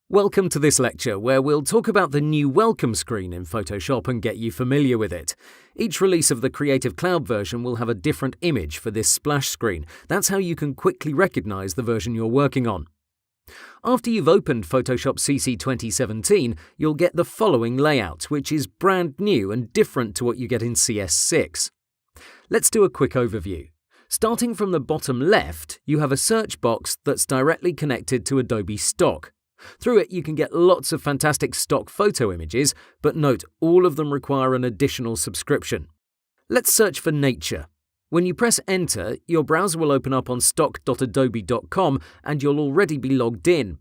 Welcome to this lecture where we'll talk about the new welcome screen in Photoshop and get you familiar with it. Each release of the Creative Cloud version will have a different image for this splash screen. That's how you can quickly recognize the version you're working on. After you've opened Photoshop CC 2017, you'll get the following layout, which is brand new and different to what you get in CS6. Let's do a quick overview. Starting from the bottom left, you have a search box that's directly connected to Adobe Stock. Through it, you can get lots of fantastic stock photo images, but note, all of them require an additional subscription. Let's search for nature. When you press enter, your browser will open up on stock.adobe.com and you'll already be logged in.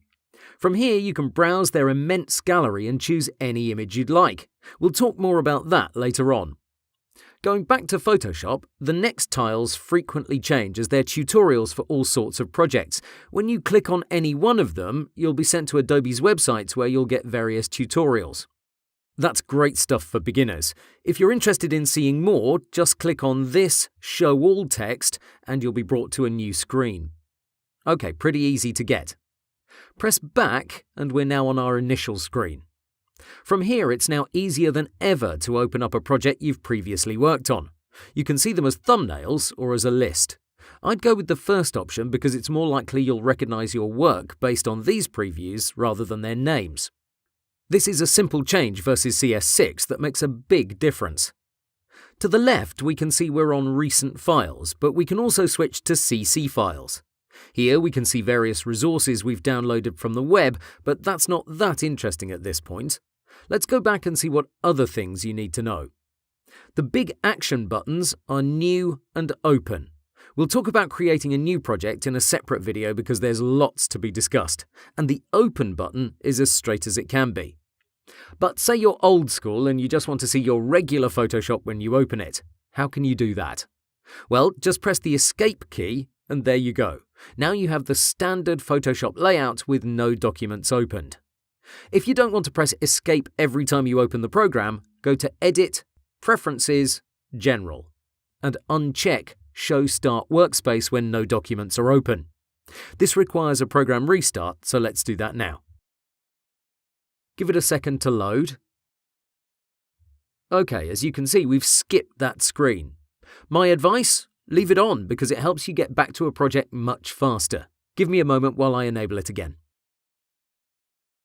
From here, you can browse their immense gallery and choose any image you'd like. We'll talk more about that later on. Going back to Photoshop, the next tiles frequently change as they're tutorials for all sorts of projects. When you click on any one of them, you'll be sent to Adobe's website where you'll get various tutorials. That's great stuff for beginners. If you're interested in seeing more, just click on this Show All text and you'll be brought to a new screen. Okay, pretty easy to get. Press back and we're now on our initial screen. From here, it's now easier than ever to open up a project you've previously worked on. You can see them as thumbnails or as a list. I'd go with the first option because it's more likely you'll recognize your work based on these previews rather than their names. This is a simple change versus CS6 that makes a big difference. To the left, we can see we're on recent files, but we can also switch to CC files. Here we can see various resources we've downloaded from the web, but that's not that interesting at this point. Let's go back and see what other things you need to know. The big action buttons are New and Open. We'll talk about creating a new project in a separate video because there's lots to be discussed, and the Open button is as straight as it can be. But say you're old school and you just want to see your regular Photoshop when you open it. How can you do that? Well, just press the Escape key and there you go. Now you have the standard Photoshop layout with no documents opened. If you don't want to press Escape every time you open the program, go to Edit, Preferences, General, and uncheck Show Start Workspace when no documents are open. This requires a program restart, so let's do that now. Give it a second to load. Okay, as you can see, we've skipped that screen. My advice? Leave it on because it helps you get back to a project much faster. Give me a moment while I enable it again.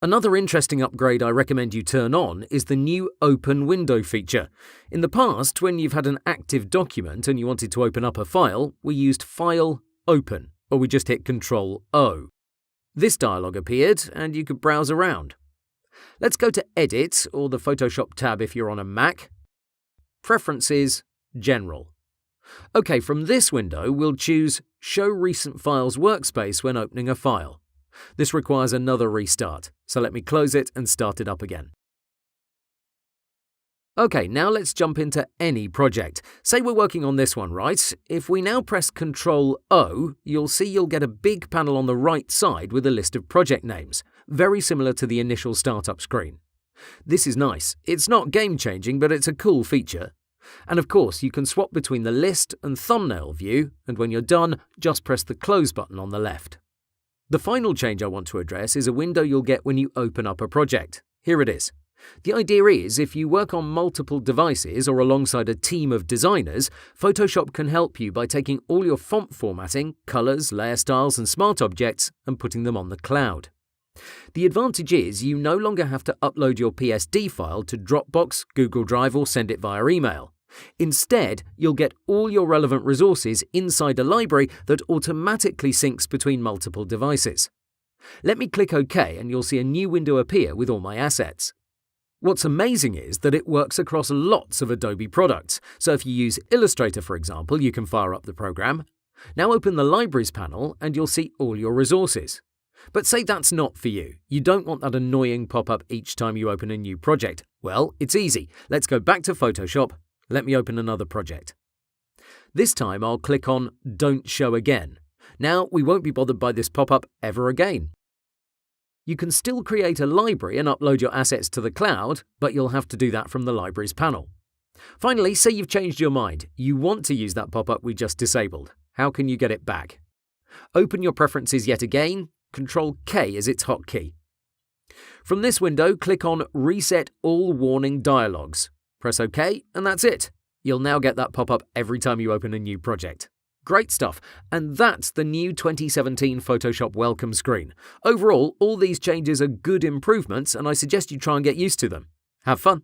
Another interesting upgrade I recommend you turn on is the new Open Window feature. In the past, when you've had an active document and you wanted to open up a file, we used File, Open, or we just hit Ctrl-O. This dialog appeared and you could browse around. Let's go to Edit, or the Photoshop tab if you're on a Mac, Preferences, General. Okay, from this window, we'll choose Show Recent Files Workspace when opening a file. This requires another restart, so let me close it and start it up again. Okay, now let's jump into any project. Say we're working on this one, right? If we now press Ctrl-O, you'll get a big panel on the right side with a list of project names, very similar to the initial startup screen. This is nice. It's not game-changing, but it's a cool feature. And of course, you can swap between the list and thumbnail view, and when you're done, just press the Close button on the left. The final change I want to address is a window you'll get when you open up a project. Here it is. The idea is, if you work on multiple devices or alongside a team of designers, Photoshop can help you by taking all your font formatting, colors, layer styles, and smart objects and putting them on the cloud. The advantage is you no longer have to upload your PSD file to Dropbox, Google Drive, or send it via email. Instead, you'll get all your relevant resources inside a library that automatically syncs between multiple devices. Let me click OK and you'll see a new window appear with all my assets. What's amazing is that it works across lots of Adobe products, so if you use Illustrator, for example, you can fire up the program. Now open the Libraries panel and you'll see all your resources. But say that's not for you. You don't want that annoying pop-up each time you open a new project. Well, it's easy. Let's go back to Photoshop. Let me open another project. This time I'll click on Don't Show Again. Now we won't be bothered by this pop-up ever again. You can still create a library and upload your assets to the cloud, but you'll have to do that from the Libraries panel. Finally, say you've changed your mind. You want to use that pop-up we just disabled. How can you get it back? Open your preferences yet again. Ctrl-K is its hotkey. From this window, click on Reset All Warning Dialogues. Press OK, and that's it. You'll now get that pop-up every time you open a new project. Great stuff. And that's the new 2017 Photoshop welcome screen. Overall, all these changes are good improvements, and I suggest you try and get used to them. Have fun!